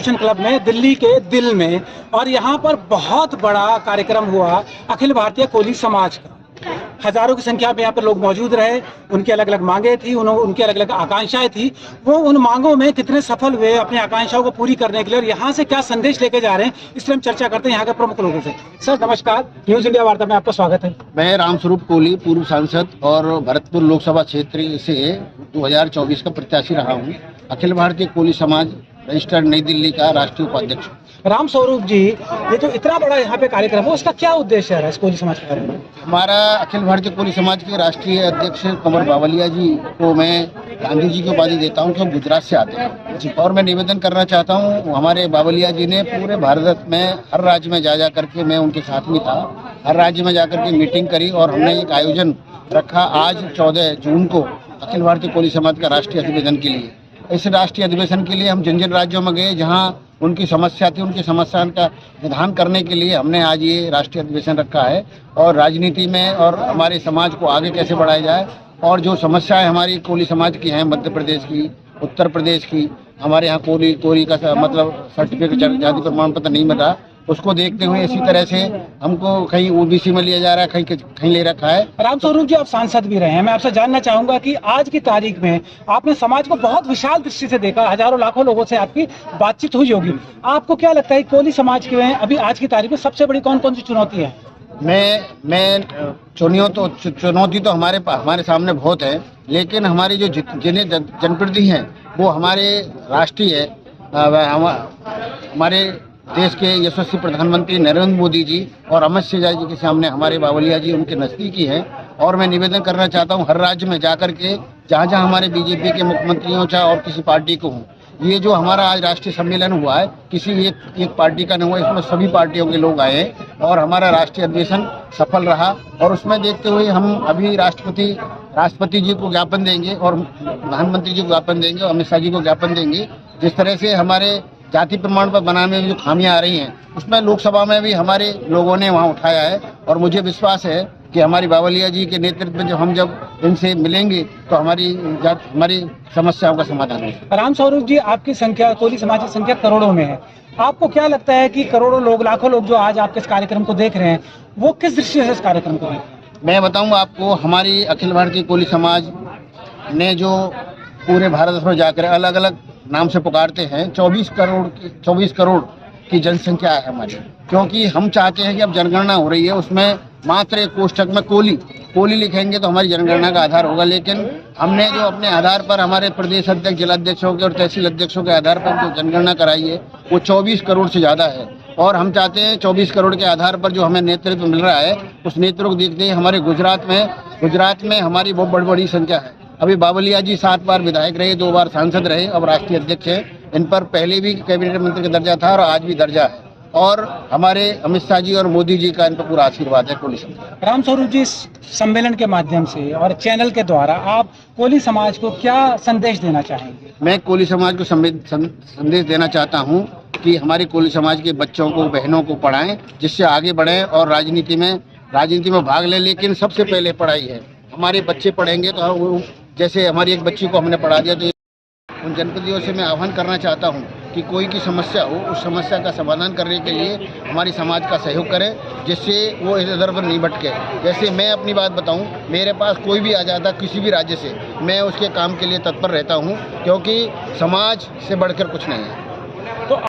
Fashion club में दिल्ली के दिल में, और यहाँ पर बहुत बड़ा कार्यक्रम हुआ अखिल भारतीय कोली समाज का। हजारों की संख्या में यहाँ पर लोग मौजूद रहे। उनकी अलग अलग मांगे थी, उनकी अलग अलग आकांक्षाएं थी। वो उन मांगों में कितने सफल हुए अपनी आकांक्षाओं को पूरी करने के लिए, और यहाँ से क्या संदेश लेके जा रहे हैं, इसलिए हम चर्चा करते हैं यहाँ के प्रमुख लोगों से। सर नमस्कार, न्यूज इंडिया वार्ता में आपका स्वागत है। मैं रामस्वरूप कोली, पूर्व सांसद और भरतपुर लोकसभा क्षेत्र से 2024 का प्रत्याशी रहा हूँ। अखिल भारतीय कोली समाज रजिस्टर्ड नई दिल्ली का राष्ट्रीय उपाध्यक्ष। राम स्वरूप जी, ये जो इतना बड़ा यहाँ पे कार्यक्रम है, उसका क्या उद्देश्य है कोली समाज का? हमारा अखिल भारतीय कोली समाज के राष्ट्रीय अध्यक्ष कंवर बावलिया जी को मैं गांधी जी की उपाधि देता हूँ, जो गुजरात से आते हैं। और मैं निवेदन करना चाहता हूँ, हमारे बावलिया जी ने पूरे भारत में हर राज्य में जा करके, मैं उनके साथ में था, हर राज्य में जाकर के मीटिंग करी और हमने एक आयोजन रखा आज 14 जून को अखिल भारतीय कोली समाज का राष्ट्रीय अधिवेशन के लिए। इस राष्ट्रीय अधिवेशन के लिए हम जिन जिन राज्यों में गए जहां उनकी समस्या थी, उनकी समस्या का निदान करने के लिए हमने आज ये राष्ट्रीय अधिवेशन रखा है। और राजनीति में और हमारे समाज को आगे कैसे बढ़ाया जाए, और जो समस्याएं हमारी कोली समाज की हैं, मध्य प्रदेश की, उत्तर प्रदेश की, हमारे यहाँ कोली का मतलब सर्टिफिकेट जाति प्रमाण पत्र नहीं मिल रहा, उसको देखते हुए इसी तरह से हमको कहीं ओबीसी में लिया जा रहा है, कहीं ले रखा है। राम स्वरूप जी, आप सांसद भी रहे हैं। मैं आपसे जानना चाहूंगा कि आज की तारीख में आपने समाज को बहुत विशाल दृष्टि से देखा, हजारों लाखों लोगों से आपकी बातचीत हुई होगी। आपको क्या लगता है कोली समाज के में अभी आज की तारीख में सबसे बड़ी कौन कौन सी चुनौती है? मैं चुनौती तो हमारे सामने बहुत है, लेकिन हमारी जो जिन्हें जनप्रतिनिधि हैं वो हमारे राष्ट्रीय हमारे देश के यशस्वी प्रधानमंत्री नरेंद्र मोदी जी और अमित शाह जी के सामने हमारे बावलिया जी उनके नज़दीकी हैं। और मैं निवेदन करना चाहता हूं, हर राज्य में जाकर के जहां जहां हमारे बीजेपी के मुख्यमंत्री हों चाहे और किसी पार्टी को हों, ये जो हमारा आज राष्ट्रीय सम्मेलन हुआ है किसी एक पार्टी का नहीं हुआ, इसमें सभी पार्टियों के लोग आए और हमारा राष्ट्रीय अधिवेशन सफल रहा। और उसमें देखते हुए हम अभी राष्ट्रपति जी को ज्ञापन देंगे और प्रधानमंत्री जी को ज्ञापन देंगे और अमित शाह जी को ज्ञापन देंगे। जिस तरह से हमारे जाति प्रमाण पत्र बनाने में जो खामियां आ रही हैं, उसमें लोकसभा में भी हमारे लोगों ने वहां उठाया है। और मुझे विश्वास है कि हमारी बावलिया जी के नेतृत्व में जब इनसे मिलेंगे तो हमारी समस्याओं का समाधान होगा। राम स्वरूप जी, आपकी संख्या, कोली समाज की संख्या करोड़ों में है। आपको क्या लगता है कि करोड़ों लोग, लाखों लोग जो आज आपके इस कार्यक्रम को देख रहे हैं, वो किस दृष्टि से इस कार्यक्रम को देख रहे हैं? मैं बताऊंगा आपको, हमारी अखिल भारतीय कोली समाज ने जो पूरे भारत में जाकर अलग अलग नाम से पुकारते हैं, 24 करोड़ की जनसंख्या है हमारी। क्योंकि हम चाहते हैं कि अब जनगणना हो रही है, उसमें मात्र एक कोष्ठक में कोली लिखेंगे तो हमारी जनगणना का आधार होगा। लेकिन हमने जो अपने आधार पर हमारे प्रदेश अध्यक्ष, जिला अध्यक्षों के और तहसील अध्यक्षों के आधार पर जो जनगणना कराई है वो 24 करोड़ से ज़्यादा है। और हम चाहते हैं 24 करोड़ के आधार पर जो हमें नेतृत्व मिल रहा है, उस नेतृत्व को देखते हुए हमारे गुजरात में हमारी बहुत बड़ी संख्या है। अभी बावलिया जी 7 बार विधायक रहे, 2 बार सांसद रहे, अब राष्ट्रीय अध्यक्ष हैं। इन पर पहले भी कैबिनेट मंत्री का दर्जा था और आज भी दर्जा है। और हमारे अमित शाह जी और मोदी जी का इन पर पूरा आशीर्वाद है कोली समाज। राम स्वरूप जी, सम्मेलन के माध्यम से और चैनल के द्वारा आप कोली समाज को क्या संदेश देना चाहेंगे? मैं कोली समाज को संदेश देना चाहता हूँ कि हमारी कोली समाज के बच्चों को, बहनों को पढ़ाएं, जिससे आगे बढ़ें और राजनीति में भाग लें। लेकिन सबसे पहले पढ़ाई है। हमारे बच्चे पढ़ेंगे तो जैसे हमारी एक बच्ची को हमने पढ़ा दिया, तो उन जनप्रतिनिधियों से मैं आह्वान करना चाहता हूं कि कोई की समस्या हो, उस समस्या का समाधान करने के लिए हमारी समाज का सहयोग करें, जिससे वो इधर पर नहीं भटके। जैसे मैं अपनी बात बताऊं, मेरे पास कोई भी आ जाता किसी भी राज्य से, मैं उसके काम के लिए तत्पर रहता हूं, क्योंकि समाज से बढ़कर कुछ नहीं है।